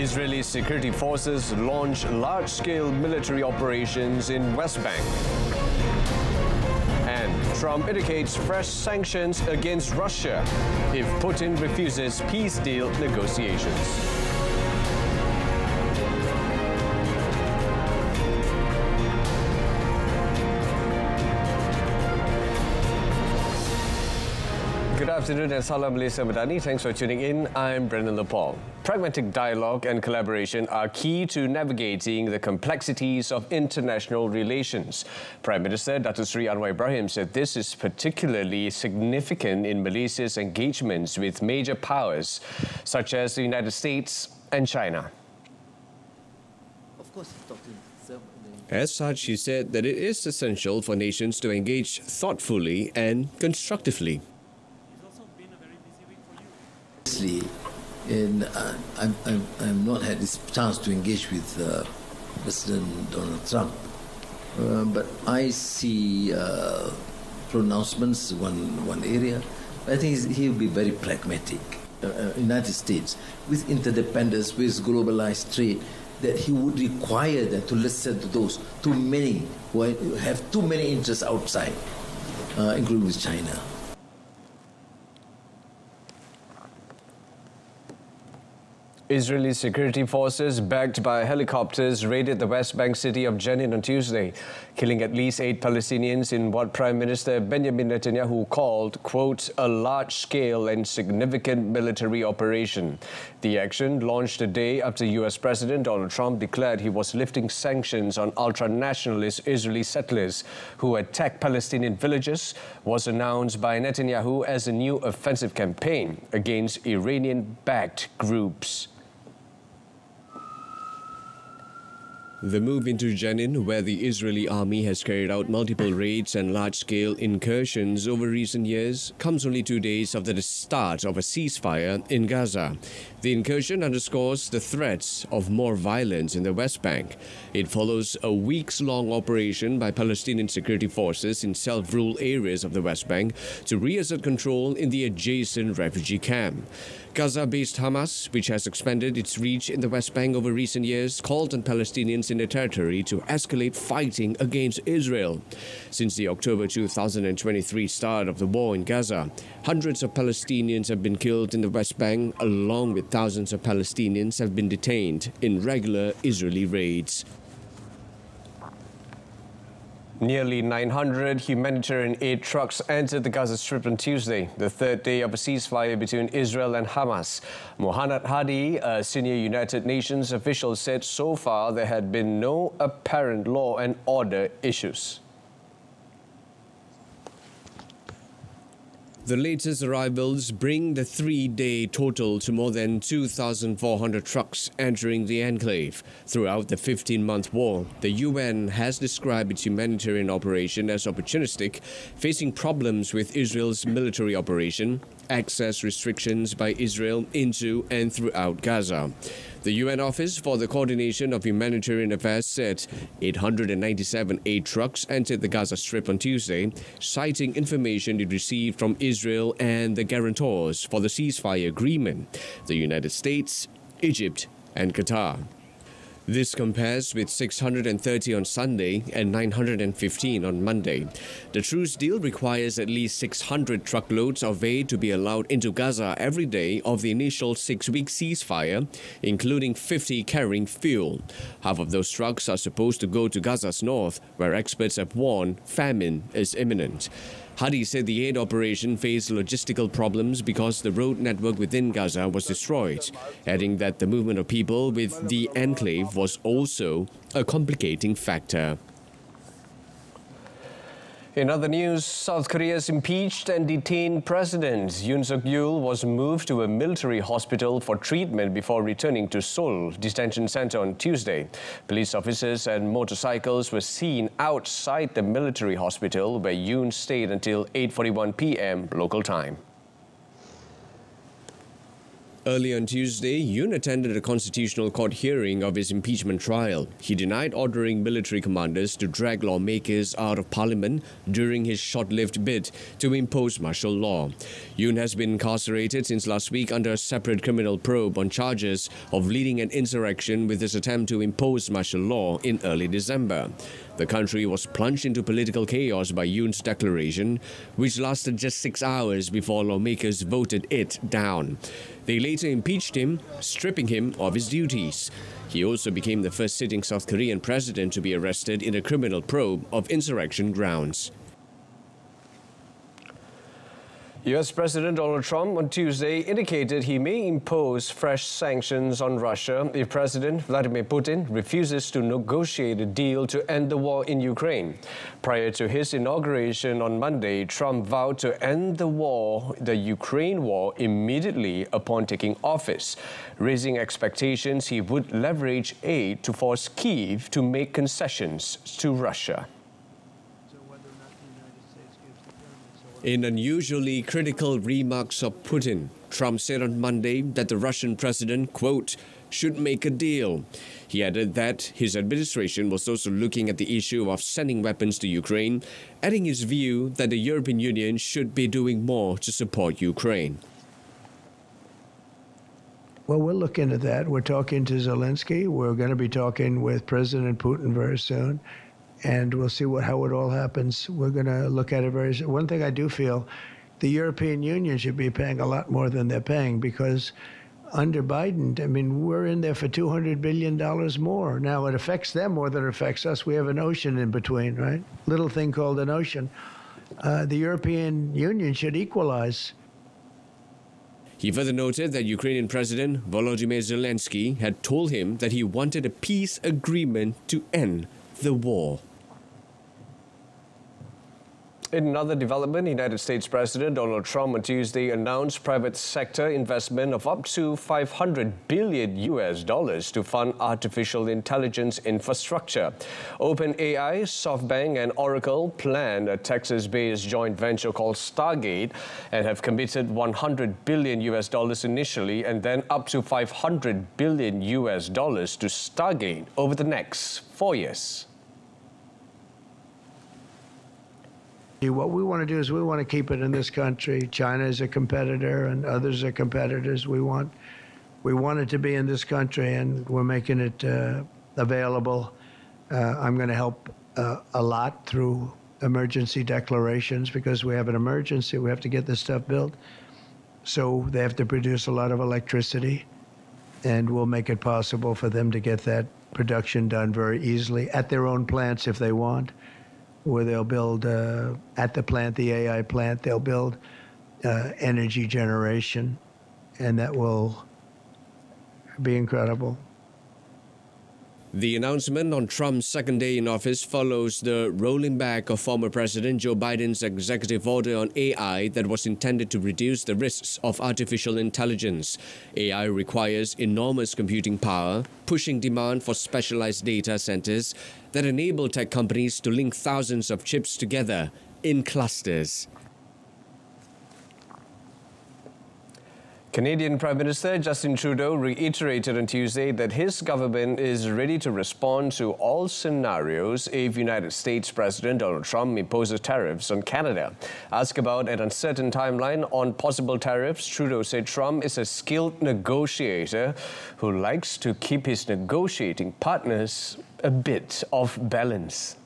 Israeli security forces launch large-scale military operations in West Bank. And Trump indicates fresh sanctions against Russia if Putin refuses peace deal negotiations. Good afternoon and Salam Malaysia Madani. Thanks for tuning in. I'm Brendan Lepal. Pragmatic dialogue and collaboration are key to navigating the complexities of international relations. Prime Minister Datuk Seri Anwar Ibrahim said this is particularly significant in Malaysia's engagements with major powers such as the United States and China. Of course, As such, he said that it is essential for nations to engage thoughtfully and constructively. I've not had this chance to engage with President Donald Trump, but I see pronouncements one area. I think he'll be very pragmatic. United States, with interdependence, with globalized trade, that he would require them to listen to those too many who have too many interests outside, including with China. Israeli security forces, backed by helicopters, raided the West Bank city of Jenin on Tuesday, killing at least 8 Palestinians in what Prime Minister Benjamin Netanyahu called, quote, a large-scale and significant military operation. The action, launched a day after US President Donald Trump declared he was lifting sanctions on ultra-nationalist Israeli settlers who attacked Palestinian villages, was announced by Netanyahu as a new offensive campaign against Iranian-backed groups. The move into Jenin, where the Israeli army has carried out multiple raids and large-scale incursions over recent years, comes only 2 days after the start of a ceasefire in Gaza. The incursion underscores the threats of more violence in the West Bank. It follows a weeks-long operation by Palestinian security forces in self-ruled areas of the West Bank to reassert control in the adjacent refugee camp. Gaza-based Hamas, which has expanded its reach in the West Bank over recent years, called on Palestinians in the territory to escalate fighting against Israel. Since the October 2023 start of the war in Gaza, hundreds of Palestinians have been killed in the West Bank, along with thousands of Palestinians have been detained in regular Israeli raids. Nearly 900 humanitarian aid trucks entered the Gaza Strip on Tuesday, the third day of a ceasefire between Israel and Hamas. Mohanad Hadi, a senior United Nations official, said so far there had been no apparent law and order issues. The latest arrivals bring the 3-day total to more than 2,400 trucks entering the enclave. Throughout the 15-month war, the UN has described its humanitarian operation as opportunistic, facing problems with Israel's military operation, access restrictions by Israel into and throughout Gaza. The UN Office for the Coordination of Humanitarian Affairs said 897 aid trucks entered the Gaza Strip on Tuesday, citing information it received from Israel and the guarantors for the ceasefire agreement, the United States, Egypt and Qatar. This compares with 630 on Sunday and 915 on Monday. The truce deal requires at least 600 truckloads of aid to be allowed into Gaza every day of the initial 6-week ceasefire, including 50 carrying fuel. Half of those trucks are supposed to go to Gaza's north, where experts have warned famine is imminent. Hadi said the aid operation faced logistical problems because the road network within Gaza was destroyed, adding that the movement of people with the enclave was also a complicating factor. In other news, South Korea's impeached and detained President Yoon Suk-yeol was moved to a military hospital for treatment before returning to Seoul Detention Center on Tuesday. Police officers and motorcycles were seen outside the military hospital where Yoon stayed until 8:41 p.m. local time. Early on Tuesday, Yoon attended a constitutional court hearing of his impeachment trial. He denied ordering military commanders to drag lawmakers out of parliament during his short-lived bid to impose martial law. Yoon has been incarcerated since last week under a separate criminal probe on charges of leading an insurrection with his attempt to impose martial law in early December. The country was plunged into political chaos by Yoon's declaration, which lasted just 6 hours before lawmakers voted it down. They later impeached him, stripping him of his duties. He also became the first sitting South Korean president to be arrested in a criminal probe of insurrection grounds. US President Donald Trump on Tuesday indicated he may impose fresh sanctions on Russia if President Vladimir Putin refuses to negotiate a deal to end the war in Ukraine. Prior to his inauguration on Monday, Trump vowed to end the Ukraine war immediately upon taking office, raising expectations he would leverage aid to force Kyiv to make concessions to Russia. In unusually critical remarks of Putin, Trump said on Monday that the Russian president, quote, should make a deal. He added that his administration was also looking at the issue of sending weapons to Ukraine, adding his view that the European Union should be doing more to support Ukraine. Well, we'll look into that. We're talking to Zelensky. We're going to be talking with President Putin very soon. And we'll see how it all happens. We're going to look at it very soon. One thing I do feel, the European Union should be paying a lot more than they're paying, because under Biden, I mean, we're in there for $200 billion more. Now, it affects them more than it affects us. We have an ocean in between, right? Little thing called an ocean. The European Union should equalize. He further noted that Ukrainian President Volodymyr Zelensky had told him that he wanted a peace agreement to end the war. In another development, United States President Donald Trump on Tuesday announced private sector investment of up to $500 billion to fund artificial intelligence infrastructure. OpenAI, SoftBank and Oracle plan a Texas-based joint venture called Stargate and have committed $100 billion initially and then up to $500 billion to Stargate over the next 4 years. What we want to do is we want to keep it in this country. China is a competitor and others are competitors. We want it to be in this country, and we're making it available. I'm going to help a lot through emergency declarations, because we have an emergency. We have to get this stuff built. So they have to produce a lot of electricity, and we'll make it possible for them to get that production done very easily at their own plants if they want, where they'll build at the plant, the AI plant, they'll build energy generation, and that will be incredible. The announcement on Trump's second day in office follows the rolling back of former President Joe Biden's executive order on AI that was intended to reduce the risks of artificial intelligence. AI requires enormous computing power, pushing demand for specialized data centers that enable tech companies to link thousands of chips together in clusters. Canadian Prime Minister Justin Trudeau reiterated on Tuesday that his government is ready to respond to all scenarios if United States President Donald Trump imposes tariffs on Canada. Asked about an uncertain timeline on possible tariffs, Trudeau said Trump is a skilled negotiator who likes to keep his negotiating partners a bit off balance.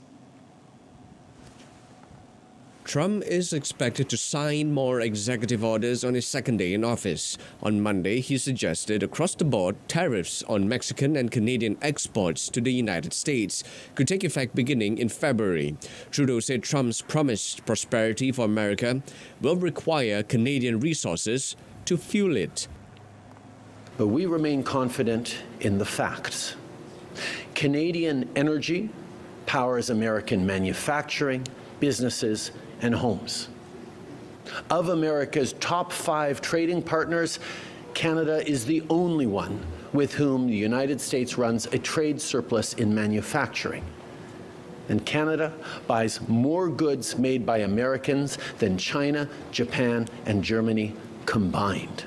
Trump is expected to sign more executive orders on his second day in office. On Monday, he suggested across-the-board tariffs on Mexican and Canadian exports to the United States could take effect beginning in February. Trudeau said Trump's promised prosperity for America will require Canadian resources to fuel it. But we remain confident in the facts. Canadian energy powers American manufacturing, businesses, and homes. Of America's top 5 trading partners, Canada is the only one with whom the United States runs a trade surplus in manufacturing. And Canada buys more goods made by Americans than China, Japan, and Germany combined.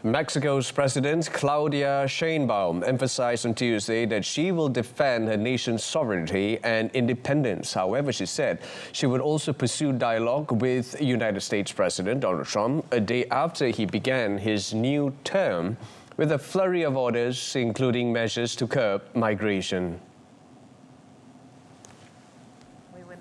Mexico's President Claudia Sheinbaum emphasized on Tuesday that she will defend her nation's sovereignty and independence. However, she said she would also pursue dialogue with United States President Donald Trump a day after he began his new term with a flurry of orders, including measures to curb migration.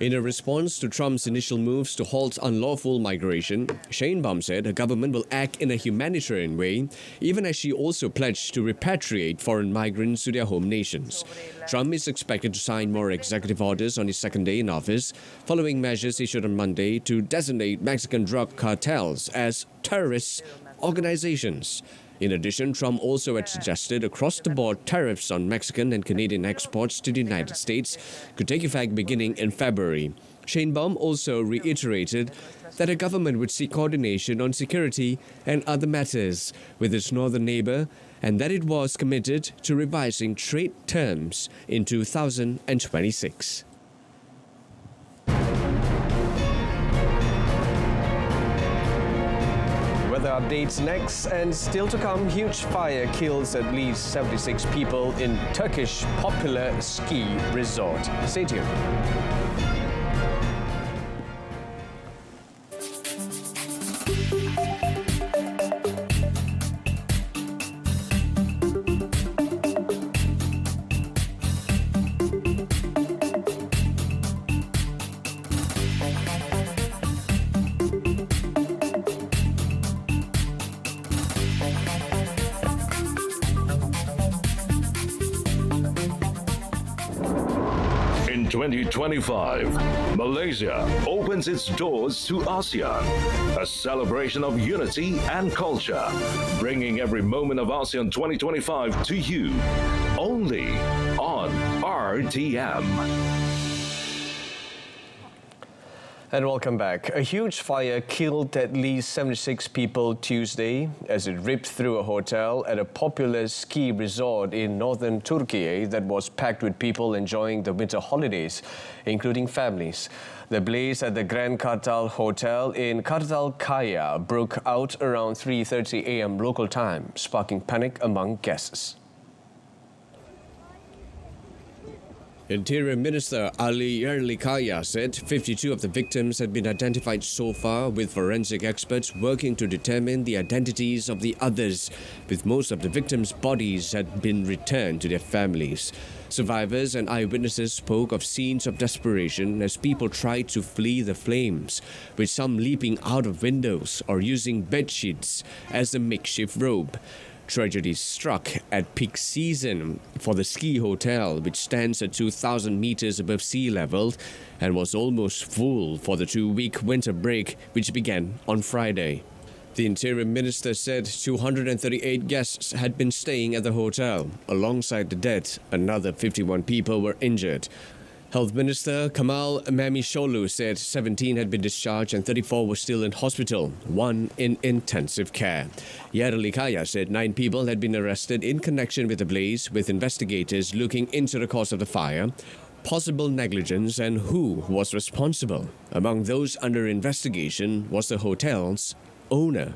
In a response to Trump's initial moves to halt unlawful migration, Sheinbaum said her government will act in a humanitarian way, even as she also pledged to repatriate foreign migrants to their home nations. Trump is expected to sign more executive orders on his second day in office, following measures issued on Monday to designate Mexican drug cartels as terrorist organizations. In addition, Trump also had suggested across-the-board tariffs on Mexican and Canadian exports to the United States could take effect beginning in February. Sheinbaum also reiterated that the government would seek coordination on security and other matters with its northern neighbor, and that it was committed to revising trade terms in 2026. Weather updates next, and still to come, huge fire kills at least 76 people in Turkish popular ski resort. Stay tuned. In 2025, Malaysia opens its doors to ASEAN, a celebration of unity and culture, bringing every moment of ASEAN 2025 to you, only on RTM. And welcome back. A huge fire killed at least 76 people Tuesday as it ripped through a hotel at a popular ski resort in northern Turkey that was packed with people enjoying the winter holidays, including families. The blaze at the Grand Kartal Hotel in Kartal Kaya broke out around 3:30 a.m. local time, sparking panic among guests. Interior Minister Ali Yerlikaya said 52 of the victims had been identified so far, with forensic experts working to determine the identities of the others, with most of the victims' bodies had been returned to their families. Survivors and eyewitnesses spoke of scenes of desperation as people tried to flee the flames, with some leaping out of windows or using bedsheets as a makeshift robe. Tragedy struck at peak season for the ski hotel, which stands at 2,000 meters above sea level and was almost full for the 2-week winter break, which began on Friday. The Interior Minister said 238 guests had been staying at the hotel. Alongside the dead, another 51 people were injured. Health Minister Kamal Mamisholu said 17 had been discharged and 34 were still in hospital, 1 in intensive care. Yerlikaya said 9 people had been arrested in connection with the blaze, with investigators looking into the cause of the fire, possible negligence and who was responsible. Among those under investigation was the hotel's owner.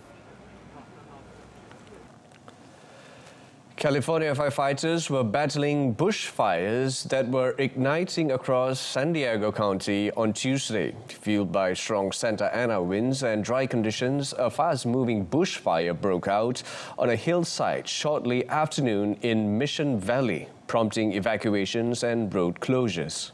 California firefighters were battling bushfires that were igniting across San Diego County on Tuesday. Fueled by strong Santa Ana winds and dry conditions, a fast-moving bushfire broke out on a hillside shortly after noon in Mission Valley, prompting evacuations and road closures.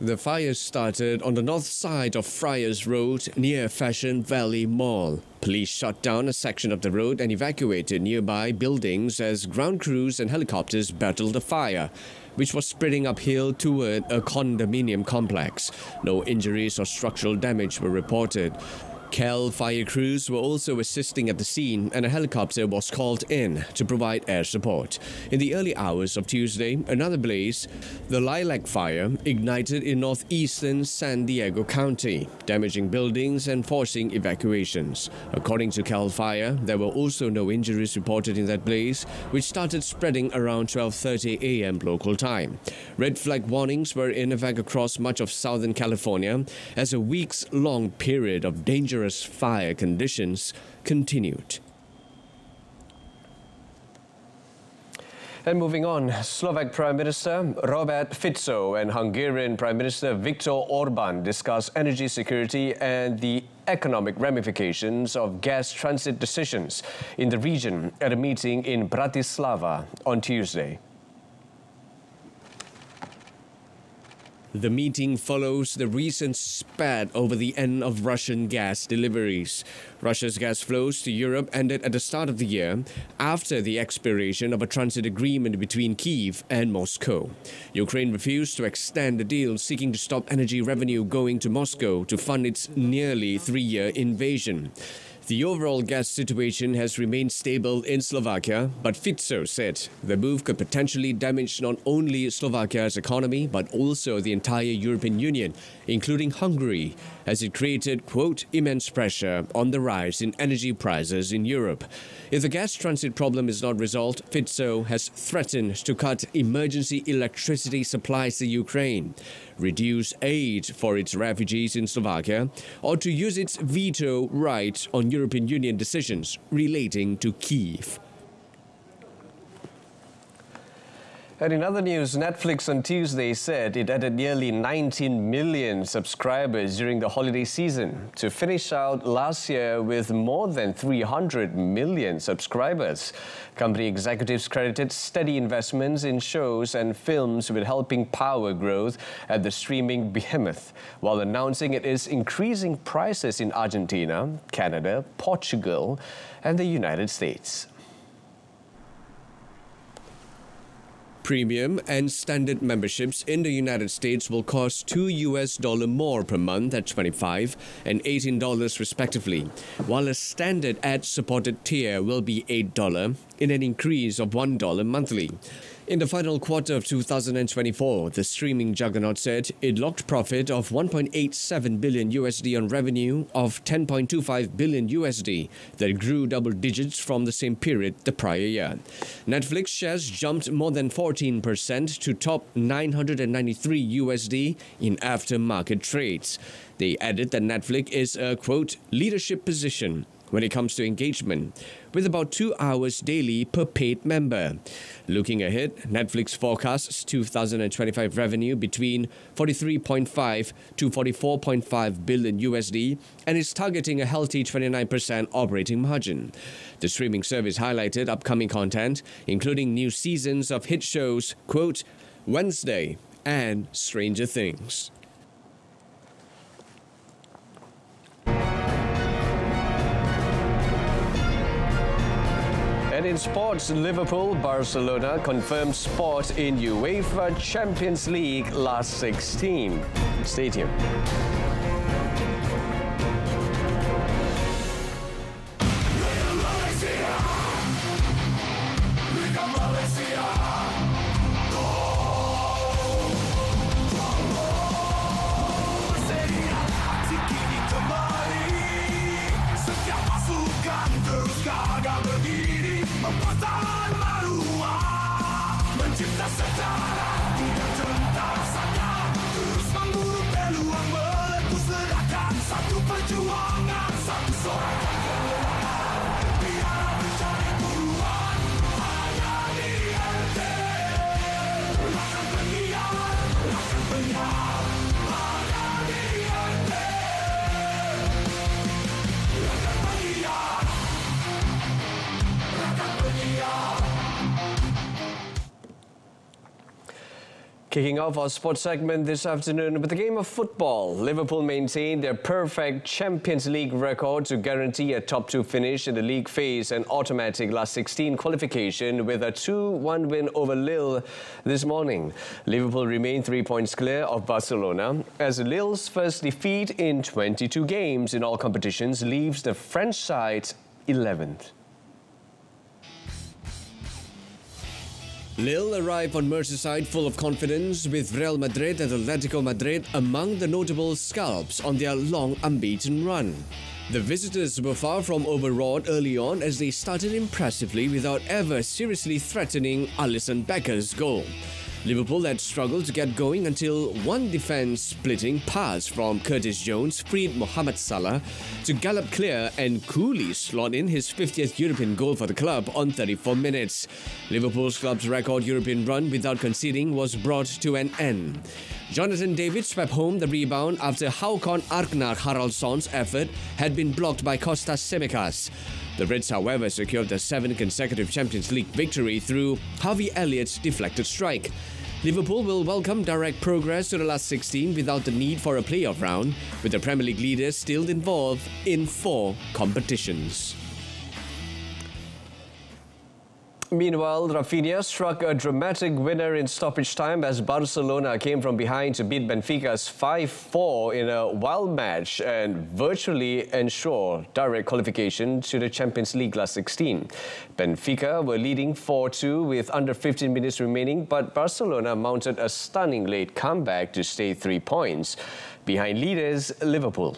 The fire started on the north side of Friars Road near Fashion Valley Mall. Police shut down a section of the road and evacuated nearby buildings as ground crews and helicopters battled the fire, which was spreading uphill toward a condominium complex. No injuries or structural damage were reported. Cal fire crews were also assisting at the scene, and a helicopter was called in to provide air support. In the early hours of Tuesday, another blaze, the Lilac Fire, ignited in northeastern San Diego County, damaging buildings and forcing evacuations. According to Cal Fire, there were also no injuries reported in that blaze, which started spreading around 12:30 a.m. local time. Red flag warnings were in effect across much of Southern California as a weeks-long period of dangerous dangerous fire conditions continued. And moving on, Slovak Prime Minister Robert Fico and Hungarian Prime Minister Viktor Orban discussed energy security and the economic ramifications of gas transit decisions in the region at a meeting in Bratislava on Tuesday. The meeting follows the recent spat over the end of Russian gas deliveries. Russia's gas flows to Europe ended at the start of the year after the expiration of a transit agreement between Kyiv and Moscow. Ukraine refused to extend the deal, seeking to stop energy revenue going to Moscow to fund its nearly 3-year invasion. The overall gas situation has remained stable in Slovakia, but Fico said the move could potentially damage not only Slovakia's economy but also the entire European Union, including Hungary, as it created, quote, immense pressure on the rise in energy prices in Europe. If the gas transit problem is not resolved, Fico has threatened to cut emergency electricity supplies to Ukraine, reduce aid for its refugees in Slovakia, or to use its veto right on European Union decisions relating to Kyiv. And in other news, Netflix on Tuesday said it added nearly 19 million subscribers during the holiday season to finish out last year with more than 300 million subscribers. Company executives credited steady investments in shows and films with helping power growth at the streaming behemoth, while announcing it is increasing prices in Argentina, Canada, Portugal, and the United States. Premium and standard memberships in the United States will cost $2 more per month at $25 and $18 respectively, while a standard ad-supported tier will be $8 in an increase of $1 monthly. In the final quarter of 2024, the streaming juggernaut said it logged profit of $1.87 billion on revenue of $10.25 billion that grew double digits from the same period the prior year. Netflix shares jumped more than 14% to top $993 in aftermarket trades. They added that Netflix is a, quote, leadership position when it comes to engagement, with about 2 hours daily per paid member. Looking ahead, Netflix forecasts 2025 revenue between $43.5 to $44.5 billion and is targeting a healthy 29% operating margin. The streaming service highlighted upcoming content, including new seasons of hit shows, quote, Wednesday and Stranger Things. And in sports, Liverpool, Barcelona confirmed spot in UEFA Champions League last 16 stadium. Kicking off our sports segment this afternoon with the game of football. Liverpool maintained their perfect Champions League record to guarantee a top 2 finish in the league phase and automatic last 16 qualification with a 2-1 win over Lille this morning. Liverpool remain 3 points clear of Barcelona as Lille's first defeat in 22 games in all competitions leaves the French side 11th. Lille arrived on Merseyside full of confidence, with Real Madrid and Atletico Madrid among the notable scalps on their long unbeaten run. The visitors were far from overawed early on as they started impressively without ever seriously threatening Alisson Becker's goal. Liverpool had struggled to get going until one defence-splitting pass from Curtis Jones freed Mohamed Salah to gallop clear and coolly slot in his 50th European goal for the club on 34 minutes. Liverpool's club's record European run without conceding was brought to an end. Jonathan David swept home the rebound after Håkon Arknar Haraldsson's effort had been blocked by Kostas Tsimikas. The Reds, however, secured their 7th consecutive Champions League victory through Harvey Elliott's deflected strike. Liverpool will welcome direct progress to the last 16 without the need for a playoff round, with the Premier League leaders still involved in 4 competitions. Meanwhile, Rafinha struck a dramatic winner in stoppage time as Barcelona came from behind to beat Benfica's 5-4 in a wild match and virtually ensure direct qualification to the Champions League last 16. Benfica were leading 4-2 with under 15 minutes remaining, but Barcelona mounted a stunning late comeback to stay 3 points behind leaders Liverpool.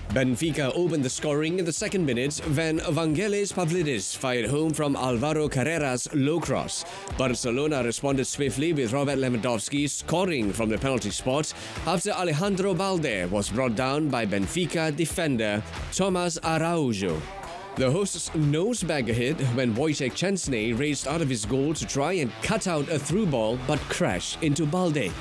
Benfica opened the scoring in the 2nd minute when Vangelis Pavlidis fired home from Alvaro Carrera's low cross. Barcelona responded swiftly with Robert Lewandowski scoring from the penalty spot after Alejandro Balde was brought down by Benfica defender Thomas Araujo. The hosts nosed back ahead when Wojciech Szczęsny raced out of his goal to try and cut out a through ball but crashed into Balde.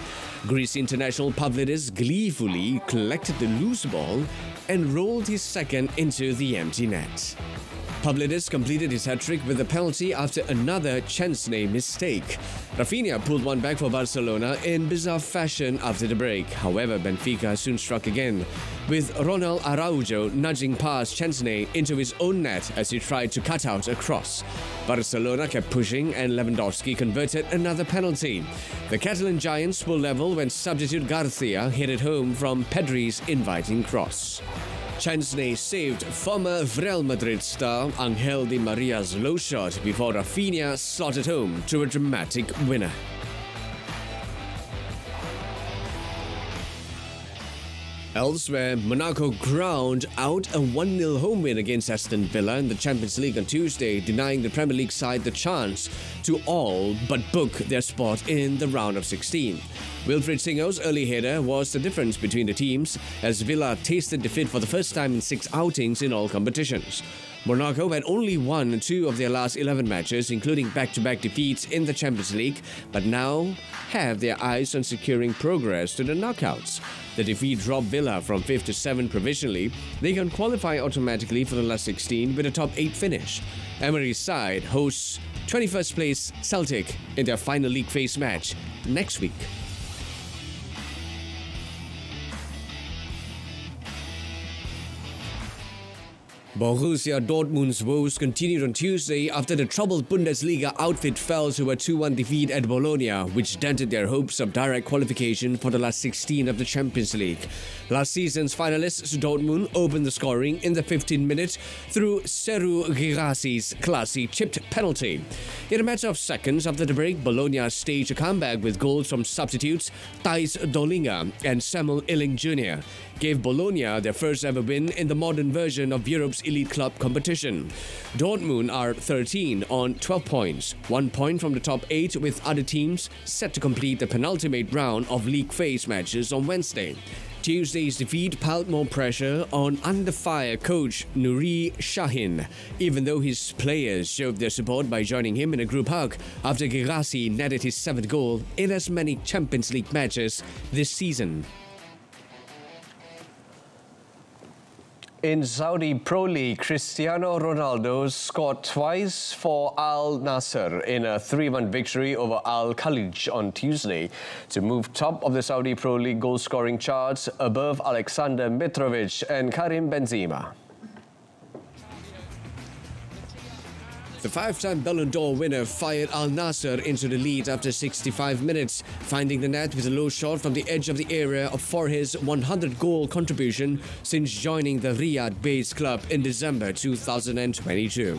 Greece international Pavlidis gleefully collected the loose ball and rolled his second into the empty net. Pavlidis completed his hat-trick with a penalty after another Szczęsny mistake. Rafinha pulled one back for Barcelona in bizarre fashion after the break. However, Benfica soon struck again, with Ronald Araujo nudging past Szczęsny into his own net as he tried to cut out a cross. Barcelona kept pushing and Lewandowski converted another penalty. The Catalan Giants were level when substitute Garcia hit it home from Pedri's inviting cross. Szczęsny saved former Real Madrid star Angel Di Maria's low shot before Rafinha slotted home to a dramatic winner. Elsewhere, Monaco ground out a 1-0 home win against Aston Villa in the Champions League on Tuesday, denying the Premier League side the chance to all but book their spot in the round of 16. Wilfried Singo's early header was the difference between the teams as Villa tasted defeat for the first time in 6 outings in all competitions. Monaco had only won 2 of their last 11 matches, including back-to-back defeats in the Champions League, but now have their eyes on securing progress to the knockouts. The defeat dropped Villa from 5th to 7th provisionally. They can qualify automatically for the last 16 with a top 8 finish. Emery's side hosts 21st place Celtic in their final league phase match next week. Borussia Dortmund's woes continued on Tuesday after the troubled Bundesliga outfit fell to a 2-1 defeat at Bologna, which dented their hopes of direct qualification for the last 16 of the Champions League. Last season's finalists Dortmund opened the scoring in the 15th minute through Serhou Guirassi's classy chipped penalty. In a matter of seconds after the break, Bologna staged a comeback with goals from substitutes Thijs Dollinga and Samuel Illing Jr., gave Bologna their first ever win in the modern version of Europe's elite club competition. Dortmund are 13 on 12 points, 1 point from the top 8, with other teams set to complete the penultimate round of league phase matches on Wednesday. Tuesday's defeat piled more pressure on under-fire coach Nuri Sahin, even though his players showed their support by joining him in a group hug after Guirassy netted his 7th goal in as many Champions League matches this season. In Saudi Pro League, Cristiano Ronaldo scored twice for Al Nassr in a 3-1 victory over Al Khalij on Tuesday to move top of the Saudi Pro League goal-scoring charts above Alexander Mitrovic and Karim Benzema. The 5-time Ballon d'Or winner fired Al Nassr into the lead after 65 minutes, finding the net with a low shot from the edge of the area for his 100-goal contribution since joining the Riyadh-based club in December 2022.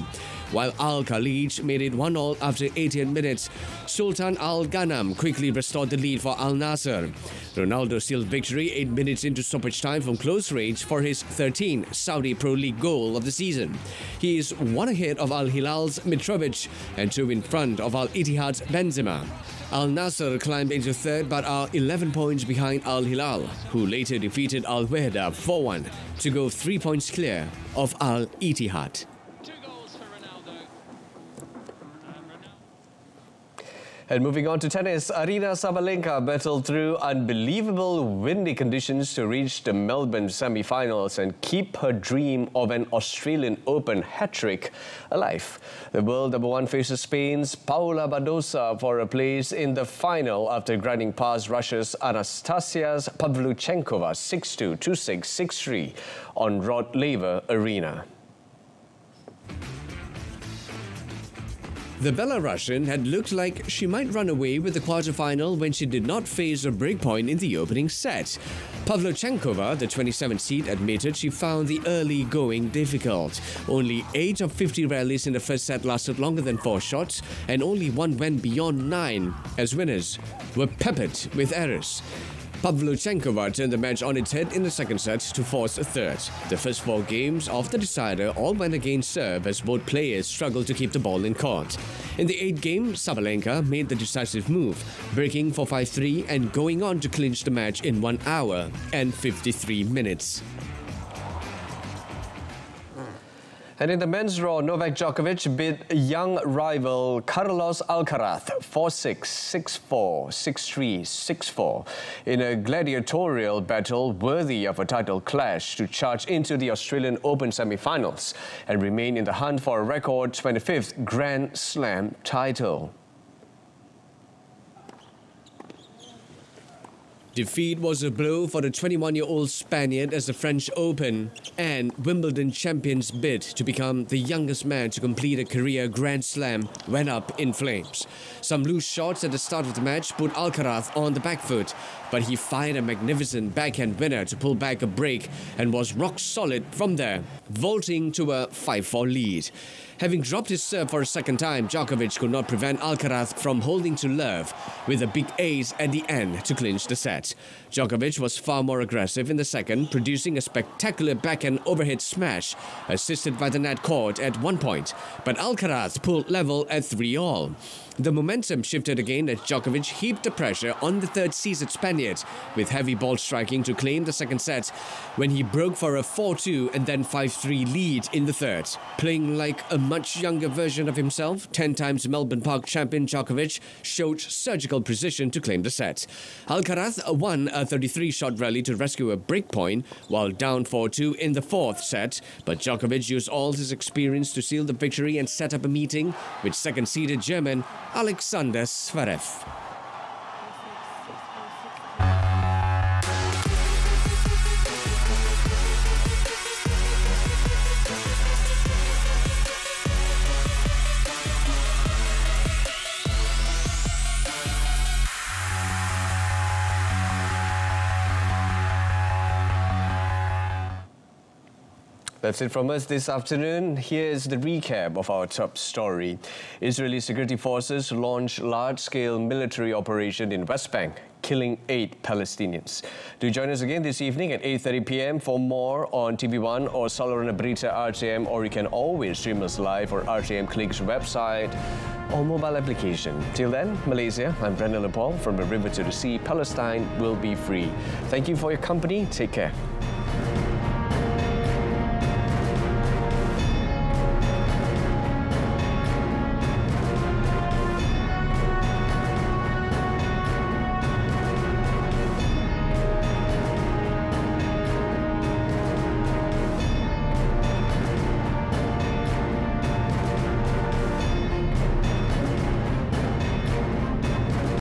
while Al Khalij made it 1-1 after 18 minutes. Sultan Al Ghanam quickly restored the lead for Al Nassr. Ronaldo sealed victory 8 minutes into stoppage time from close range for his 13th Saudi Pro League goal of the season. He is 1 ahead of Al Hilal's Mitrovic and 2 in front of Al Ittihad's Benzema. Al Nassr climbed into third but are 11 points behind Al Hilal, who later defeated Al Wehda 4-1 to go 3 points clear of Al Ittihad. And moving on to tennis, Aryna Sabalenka battled through unbelievable windy conditions to reach the Melbourne semi-finals and keep her dream of an Australian Open hat-trick alive. The world number 1 faces Spain's Paula Badosa for a place in the final after grinding past Russia's Anastasia Pavlyuchenkova 6-2, 2-6, 6-3 on Rod Laver Arena. The Belarusian had looked like she might run away with the quarterfinal when she did not face a breakpoint in the opening set. Pavlyuchenkova, the 27th seed, admitted she found the early going difficult. Only 8 of 50 rallies in the first set lasted longer than 4 shots, and only 1 went beyond 9, as winners were peppered with errors. Pavlyuchenkova turned the match on its head in the second set to force a third. The first 4 games of the decider all went against serve as both players struggled to keep the ball in court. In the 8th game, Sabalenka made the decisive move, breaking for 5-3 and going on to clinch the match in 1 hour and 53 minutes. And in the men's draw, Novak Djokovic beat young rival Carlos Alcaraz 4-6, 6-4, 6-3, 6-4 in a gladiatorial battle worthy of a title clash to charge into the Australian Open semi-finals and remain in the hunt for a record 25th Grand Slam title. Defeat was a blow for the 21-year-old Spaniard as the French Open and Wimbledon champions bid to become the youngest man to complete a career Grand Slam went up in flames. Some loose shots at the start of the match put Alcaraz on the back foot, but he fired a magnificent backhand winner to pull back a break and was rock solid from there, vaulting to a 5-4 lead. Having dropped his serve for a second time, Djokovic could not prevent Alcaraz from holding to love with a big ace at the end to clinch the set. Djokovic was far more aggressive in the second, producing a spectacular backhand overhead smash, assisted by the net court at 1 point, but Alcaraz pulled level at 3-all. The momentum shifted again as Djokovic heaped the pressure on the third-seeded Spaniard with heavy ball striking to claim the second set when he broke for a 4-2 and then 5-3 lead in the third. Playing like a much younger version of himself, 10 times Melbourne Park champion Djokovic showed surgical precision to claim the set. Alcaraz won a 33-shot rally to rescue a breakpoint while down 4-2 in the fourth set, but Djokovic used all his experience to seal the victory and set up a meeting with second-seeded German Alexander Zverev. That's it from us this afternoon. Here's the recap of our top story. Israeli security forces launched large-scale military operation in West Bank, killing 8 Palestinians. Do join us again this evening at 8:30 p.m. for more on TV1 or Saluran Berita RTM, or you can always stream us live on RTM Click's website or mobile application. Till then, Malaysia, I'm Brendan Lepol. From the river to the sea, Palestine will be free. Thank you for your company. Take care.